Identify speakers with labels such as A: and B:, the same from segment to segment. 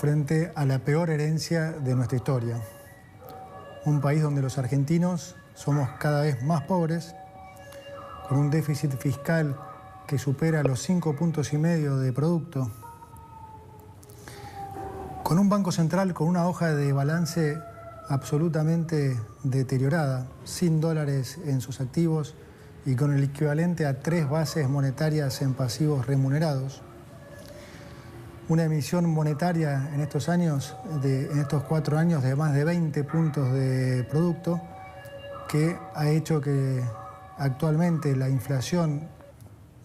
A: frente a la peor herencia de nuestra historia. Un país donde los argentinos somos cada vez más pobres, con un déficit fiscal que supera los 5,5 puntos de producto, con un Banco Central con una hoja de balance absolutamente deteriorada, sin dólares en sus activos y con el equivalente a 3 bases monetarias en pasivos remunerados. Una emisión monetaria en estos años, en estos 4 años, de más de 20 puntos de producto, que ha hecho que actualmente la inflación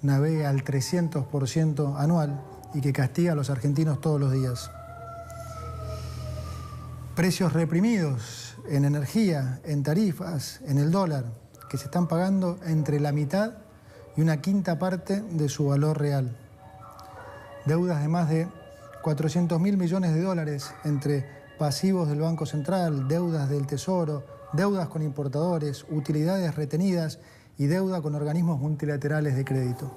A: navegue al 300% anual y que castiga a los argentinos todos los días. Precios reprimidos en energía, en tarifas, en el dólar, que se están pagando entre la mitad y una quinta parte de su valor real. Deudas de más de 400.000 millones de dólares entre pasivos del Banco Central, deudas del Tesoro, deudas con importadores, utilidades retenidas y deuda con organismos multilaterales de crédito.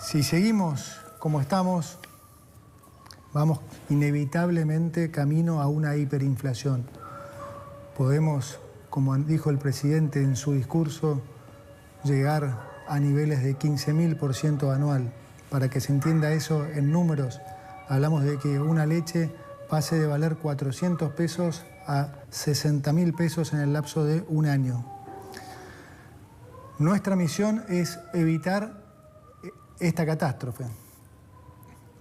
A: Si seguimos como estamos, vamos inevitablemente camino a una hiperinflación. Podemos, como dijo el presidente en su discurso, llegar a niveles de 15.000% anual. Para que se entienda eso en números, hablamos de que una leche pase de valer 400 pesos a 60.000 pesos en el lapso de un año. Nuestra misión es evitar esta catástrofe.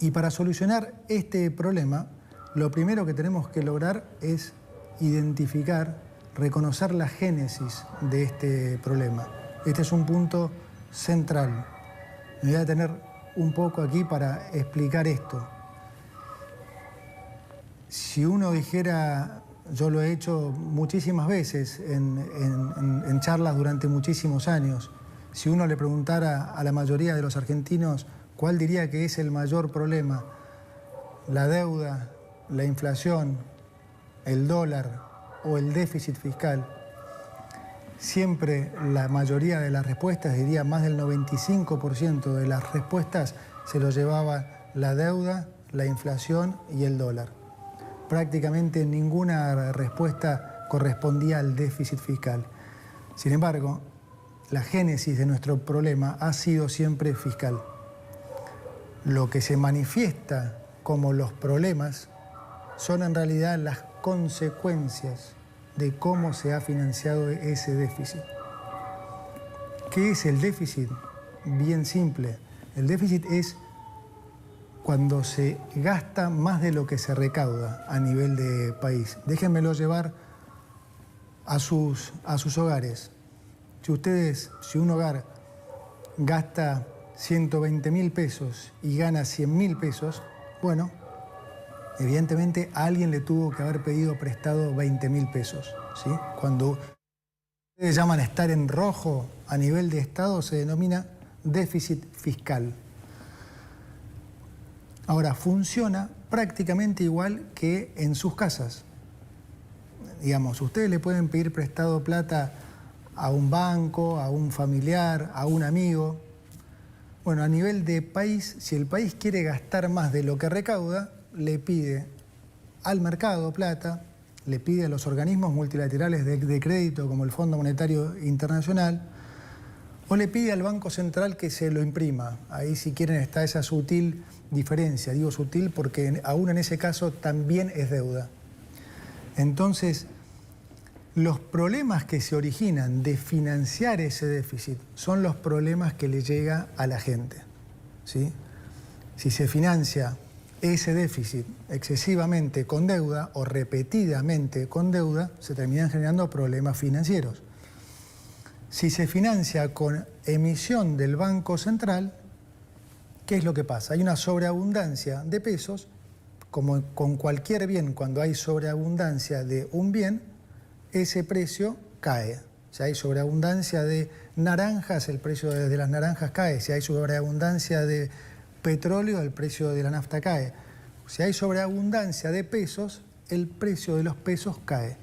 A: Y para solucionar este problema, lo primero que tenemos que lograr es identificar, reconocer la génesis de este problema. Este es un punto central. Me voy a detener un poco aquí para explicar esto. Si uno dijera, yo lo he hecho muchísimas veces en charlas durante muchísimos años, si uno le preguntara a la mayoría de los argentinos cuál diría que es el mayor problema, la deuda, la inflación, el dólar o el déficit fiscal, siempre la mayoría de las respuestas, diría más del 95% de las respuestas, se lo llevaba la deuda, la inflación y el dólar. Prácticamente ninguna respuesta correspondía al déficit fiscal. Sin embargo, la génesis de nuestro problema ha sido siempre fiscal. Lo que se manifiesta como los problemas son en realidad las consecuencias de cómo se ha financiado ese déficit. ¿Qué es el déficit? Bien simple. El déficit es cuando se gasta más de lo que se recauda a nivel de país. Déjenmelo llevar a sus hogares. Si un hogar gasta 120.000 pesos y gana 100.000 pesos, bueno, evidentemente a alguien le tuvo que haber pedido prestado 20.000 pesos, ¿sí? Cuando ustedes llaman estar en rojo a nivel de Estado, se denomina déficit fiscal. Ahora, funciona prácticamente igual que en sus casas. Digamos, ustedes le pueden pedir prestado plata a un banco, a un familiar, a un amigo. Bueno, a nivel de país, si el país quiere gastar más de lo que recauda, le pide al mercado plata, le pide a los organismos multilaterales de crédito como el Fondo Monetario Internacional, o le pide al Banco Central que se lo imprima. Ahí, si quieren, está esa sutil diferencia. Digo sutil porque aún en ese caso también es deuda. Entonces, los problemas que se originan de financiar ese déficit son los problemas que le llega a la gente, ¿sí? Si se financia ese déficit excesivamente con deuda o repetidamente con deuda, se terminan generando problemas financieros. Si se financia con emisión del Banco Central, ¿qué es lo que pasa? Hay una sobreabundancia de pesos, como con cualquier bien, cuando hay sobreabundancia de un bien, ese precio cae. Si hay sobreabundancia de naranjas, el precio de las naranjas cae. Si hay sobreabundancia de petróleo, el precio de la nafta cae. Si hay sobreabundancia de pesos, el precio de los pesos cae.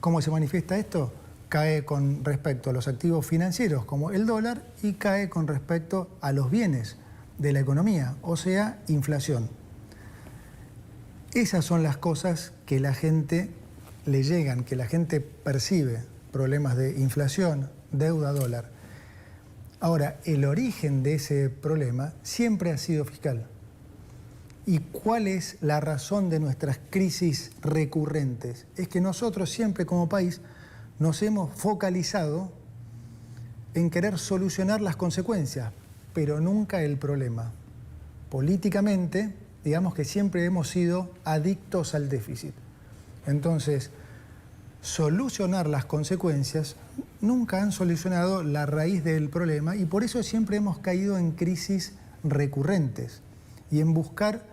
A: ¿Cómo se manifiesta esto? Cae con respecto a los activos financieros, como el dólar, y cae con respecto a los bienes de la economía, o sea, inflación. Esas son las cosas que la gente le llegan, que la gente percibe, problemas de inflación, deuda, dólar. Ahora, el origen de ese problema siempre ha sido fiscal. ¿Y cuál es la razón de nuestras crisis recurrentes? Es que nosotros siempre como país nos hemos focalizado en querer solucionar las consecuencias, pero nunca el problema. Políticamente, digamos que siempre hemos sido adictos al déficit. Entonces, solucionar las consecuencias nunca han solucionado la raíz del problema y por eso siempre hemos caído en crisis recurrentes y en buscar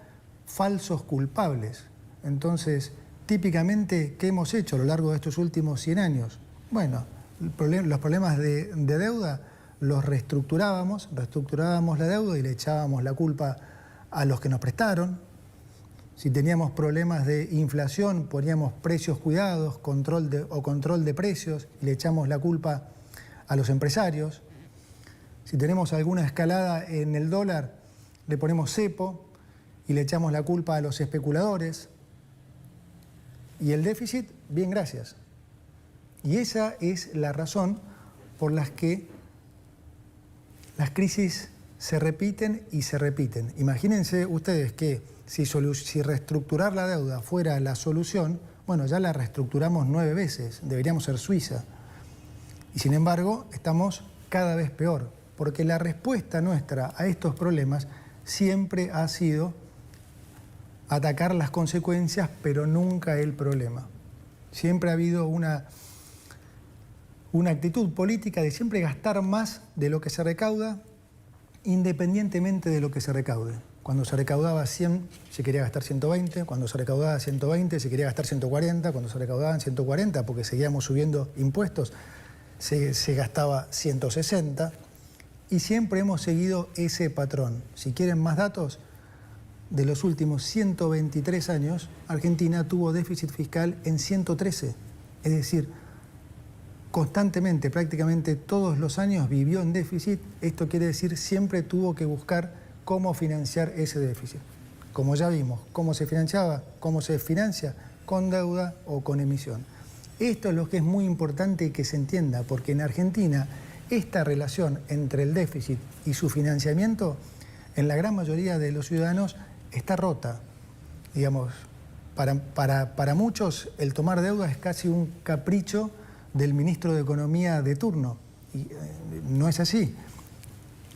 A: falsos culpables. Entonces, típicamente, ¿qué hemos hecho a lo largo de estos últimos 100 años? Bueno, los problemas de deuda los reestructurábamos la deuda y le echábamos la culpa a los que nos prestaron. Si teníamos problemas de inflación, poníamos precios cuidados, control de precios y le echamos la culpa a los empresarios. Si tenemos alguna escalada en el dólar, le ponemos cepo y le echamos la culpa a los especuladores. Y el déficit, bien, gracias. Y esa es la razón por la que las crisis se repiten y se repiten. Imagínense ustedes que si reestructurar la deuda fuera la solución, bueno, ya la reestructuramos 9 veces, deberíamos ser Suiza. Y sin embargo, estamos cada vez peor, porque la respuesta nuestra a estos problemas siempre ha sido atacar las consecuencias, pero nunca el problema. Siempre ha habido una actitud política de siempre gastar más de lo que se recauda, independientemente de lo que se recaude. Cuando se recaudaba 100, se quería gastar 120, cuando se recaudaba 120, se quería gastar 140, cuando se recaudaban 140, porque seguíamos subiendo impuestos, se gastaba 160, y siempre hemos seguido ese patrón. Si quieren más datos, de los últimos 123 años, Argentina tuvo déficit fiscal en 113, es decir, constantemente, prácticamente todos los años vivió en déficit. Esto quiere decir siempre tuvo que buscar cómo financiar ese déficit. Como ya vimos, cómo se financiaba, cómo se financia, con deuda o con emisión. Esto es lo que es muy importante que se entienda, porque en Argentina esta relación entre el déficit y su financiamiento, en la gran mayoría de los ciudadanos, está rota. Digamos, para muchos el tomar deuda es casi un capricho del ministro de Economía de turno. Y no es así.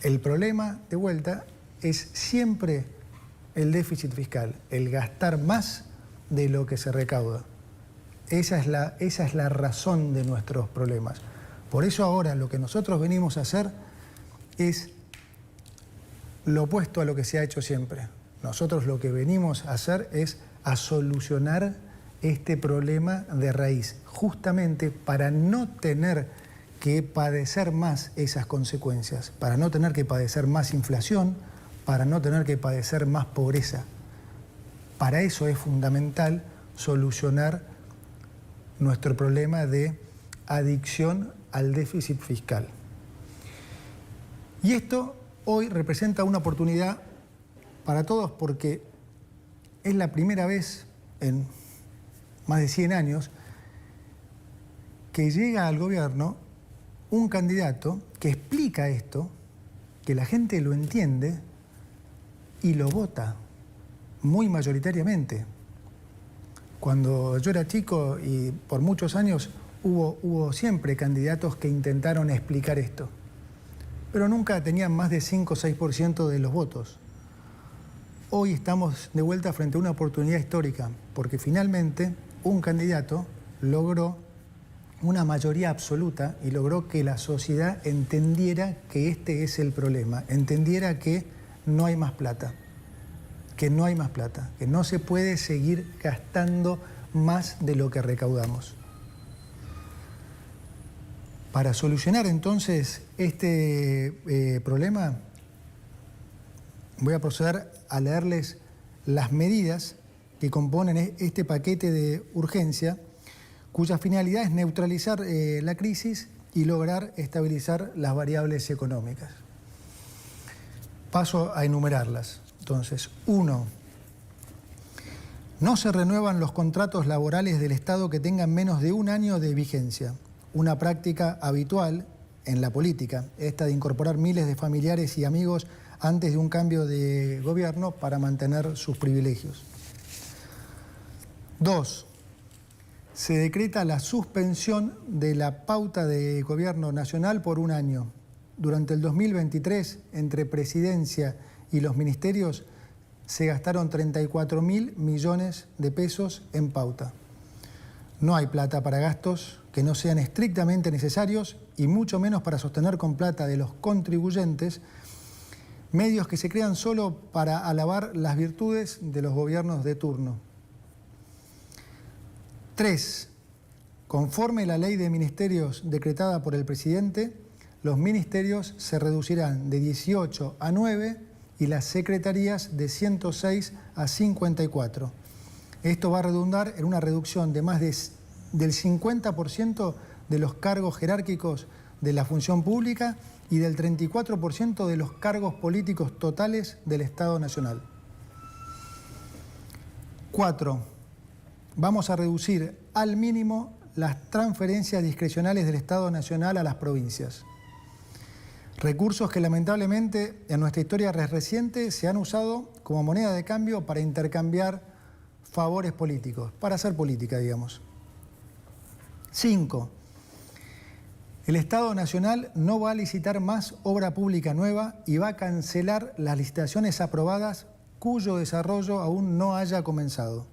A: El problema, de vuelta, es siempre el déficit fiscal, el gastar más de lo que se recauda. Esa es la razón de nuestros problemas. Por eso ahora lo que nosotros venimos a hacer es lo opuesto a lo que se ha hecho siempre. Nosotros lo que venimos a hacer es a solucionar este problema de raíz, justamente para no tener que padecer más esas consecuencias, para no tener que padecer más inflación, para no tener que padecer más pobreza. Para eso es fundamental solucionar nuestro problema de adicción al déficit fiscal. Y esto hoy representa una oportunidad para todos porque es la primera vez en más de 100 años que llega al gobierno un candidato que explica esto, que la gente lo entiende y lo vota muy mayoritariamente. Cuando yo era chico y por muchos años hubo siempre candidatos que intentaron explicar esto, pero nunca tenían más de 5 o 6% de los votos. Hoy estamos de vuelta frente a una oportunidad histórica, porque finalmente un candidato logró una mayoría absoluta y logró que la sociedad entendiera que este es el problema, entendiera que no hay más plata, que no se puede seguir gastando más de lo que recaudamos. Para solucionar entonces este problema, voy a proceder a leerles las medidas que componen este paquete de urgencia, cuya finalidad es neutralizar la crisis y lograr estabilizar las variables económicas. Paso a enumerarlas. Entonces, 1. No se renuevan los contratos laborales del Estado que tengan menos de 1 año de vigencia, una práctica habitual en la política, esta de incorporar miles de familiares y amigos antes de un cambio de gobierno para mantener sus privilegios. 2. Se decreta la suspensión de la pauta de gobierno nacional por 1 año. Durante el 2023, entre Presidencia y los ministerios, se gastaron 34.000 millones de pesos en pauta. No hay plata para gastos que no sean estrictamente necesarios y mucho menos para sostener con plata de los contribuyentes medios que se crean solo para alabar las virtudes de los gobiernos de turno. 3. Conforme la ley de ministerios decretada por el presidente, los ministerios se reducirán de 18 a 9 y las secretarías de 106 a 54. Esto va a redundar en una reducción de más del 50% de los cargos jerárquicos de la función pública y del 34% de los cargos políticos totales del Estado Nacional. 4. Vamos a reducir al mínimo las transferencias discrecionales del Estado Nacional a las provincias. Recursos que lamentablemente en nuestra historia reciente se han usado como moneda de cambio para intercambiar favores políticos, para hacer política, digamos. 5. El Estado Nacional no va a licitar más obra pública nueva y va a cancelar las licitaciones aprobadas cuyo desarrollo aún no haya comenzado.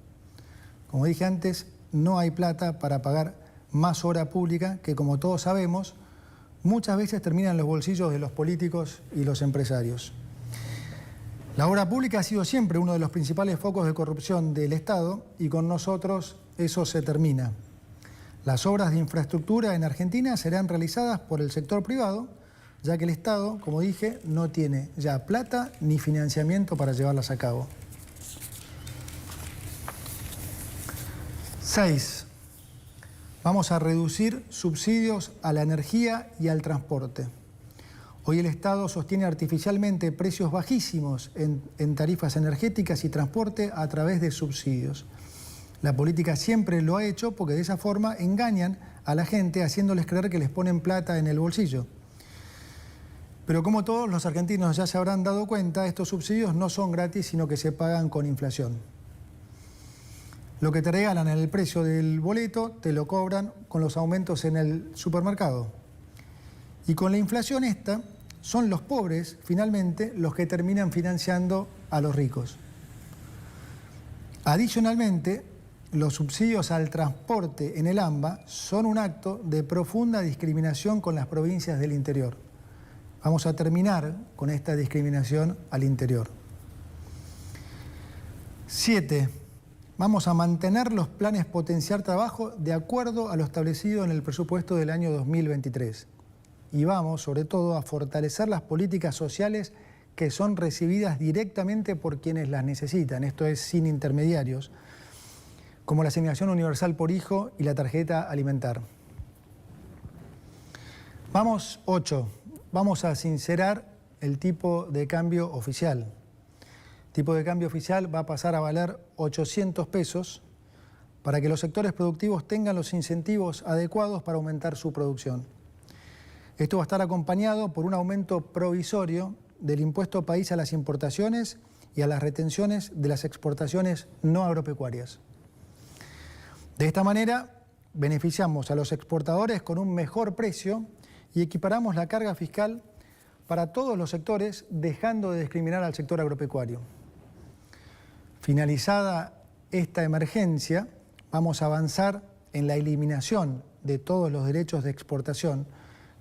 A: Como dije antes, no hay plata para pagar más obra pública que, como todos sabemos, muchas veces termina en los bolsillos de los políticos y los empresarios. La obra pública ha sido siempre uno de los principales focos de corrupción del Estado y con nosotros eso se termina. Las obras de infraestructura en Argentina serán realizadas por el sector privado, ya que el Estado, como dije, no tiene ya plata ni financiamiento para llevarlas a cabo. 6. Vamos a reducir subsidios a la energía y al transporte. Hoy el Estado sostiene artificialmente precios bajísimos en tarifas energéticas y transporte a través de subsidios. La política siempre lo ha hecho porque de esa forma engañan a la gente haciéndoles creer que les ponen plata en el bolsillo. Pero como todos los argentinos ya se habrán dado cuenta, estos subsidios no son gratis, sino que se pagan con inflación. Lo que te regalan en el precio del boleto te lo cobran con los aumentos en el supermercado. Y con la inflación esta, son los pobres, finalmente, los que terminan financiando a los ricos. Adicionalmente, los subsidios al transporte en el AMBA son un acto de profunda discriminación con las provincias del interior. Vamos a terminar con esta discriminación al interior. 7. Vamos a mantener los planes potenciar trabajo de acuerdo a lo establecido en el presupuesto del año 2023. Y vamos, sobre todo, a fortalecer las políticas sociales que son recibidas directamente por quienes las necesitan, esto es, sin intermediarios, como la asignación universal por hijo y la tarjeta alimentar. 8. Vamos a sincerar el tipo de cambio oficial. El tipo de cambio oficial va a pasar a valer 800 pesos para que los sectores productivos tengan los incentivos adecuados para aumentar su producción. Esto va a estar acompañado por un aumento provisorio del impuesto país a las importaciones y a las retenciones de las exportaciones no agropecuarias. De esta manera, beneficiamos a los exportadores con un mejor precio y equiparamos la carga fiscal para todos los sectores, dejando de discriminar al sector agropecuario. Finalizada esta emergencia, vamos a avanzar en la eliminación de todos los derechos de exportación,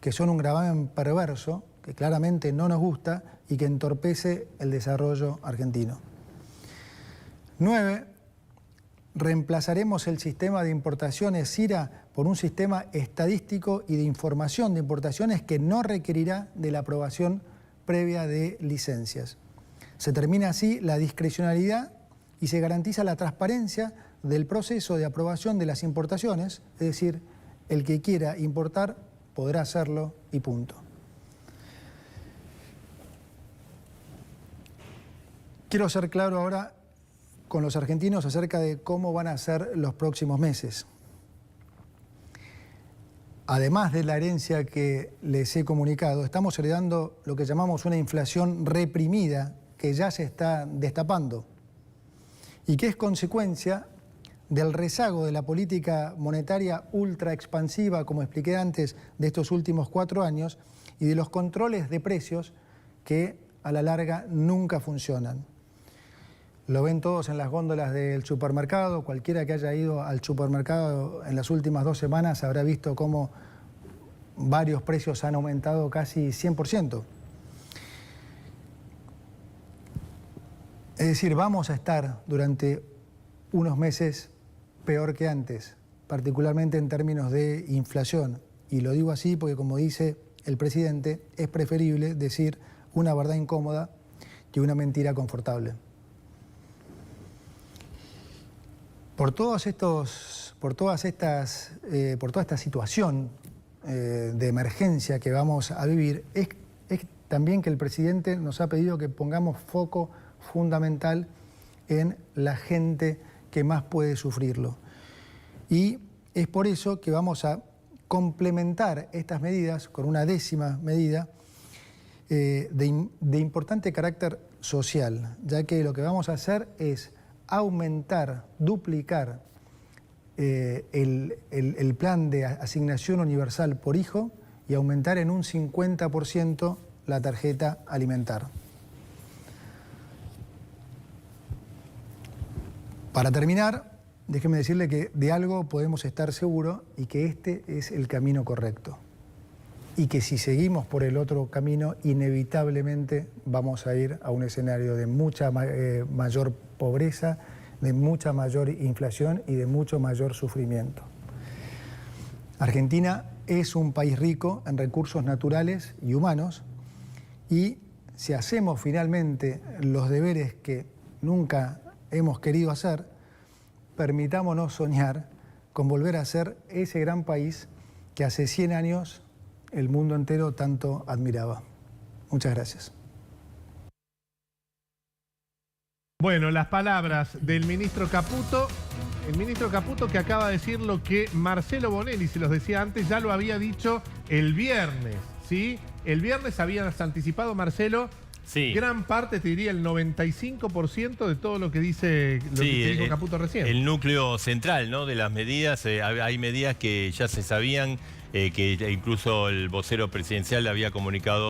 A: que son un gravamen perverso, que claramente no nos gusta y que entorpece el desarrollo argentino. 9. Reemplazaremos el sistema de importaciones SIRA por un sistema estadístico y de información de importaciones que no requerirá de la aprobación previa de licencias. Se termina así la discrecionalidad y se garantiza la transparencia del proceso de aprobación de las importaciones, es decir, el que quiera importar podrá hacerlo y punto. Quiero ser claro ahora con los argentinos acerca de cómo van a ser los próximos meses. Además de la herencia que les he comunicado, estamos heredando lo que llamamos una inflación reprimida que ya se está destapando y que es consecuencia del rezago de la política monetaria ultra expansiva, como expliqué antes, de estos últimos 4 años y de los controles de precios que a la larga nunca funcionan. Lo ven todos en las góndolas del supermercado. Cualquiera que haya ido al supermercado en las últimas 2 semanas habrá visto cómo varios precios han aumentado casi 100%. Es decir, vamos a estar durante unos meses peor que antes, particularmente en términos de inflación. Y lo digo así porque, como dice el presidente, es preferible decir una verdad incómoda que una mentira confortable. Por toda esta situación de emergencia que vamos a vivir, es también que el presidente nos ha pedido que pongamos foco fundamental en la gente que más puede sufrirlo. Y es por eso que vamos a complementar estas medidas con una 10ª medida de importante carácter social, ya que lo que vamos a hacer es aumentar, duplicar el plan de asignación universal por hijo y aumentar en un 50% la tarjeta alimentar. Para terminar, déjeme decirle que de algo podemos estar seguros y que este es el camino correcto. Y que si seguimos por el otro camino, inevitablemente vamos a ir a un escenario de mucha mayor pobreza, de mucha mayor inflación y de mucho mayor sufrimiento. Argentina es un país rico en recursos naturales y humanos y si hacemos finalmente los deberes que nunca hemos querido hacer, permitámonos soñar con volver a ser ese gran país que hace 100 años el mundo entero tanto admiraba. Muchas gracias.
B: Bueno, las palabras del ministro Caputo, el ministro Caputo que acaba de decir lo que Marcelo Bonelli, se los decía antes, ya lo había dicho el viernes, ¿sí? El viernes habías anticipado, Marcelo, sí, gran parte, te diría el 95% de todo lo que dice lo que dijo Caputo recién.
C: El núcleo central, ¿no?, de las medidas, hay medidas que ya se sabían, que incluso el vocero presidencial había comunicado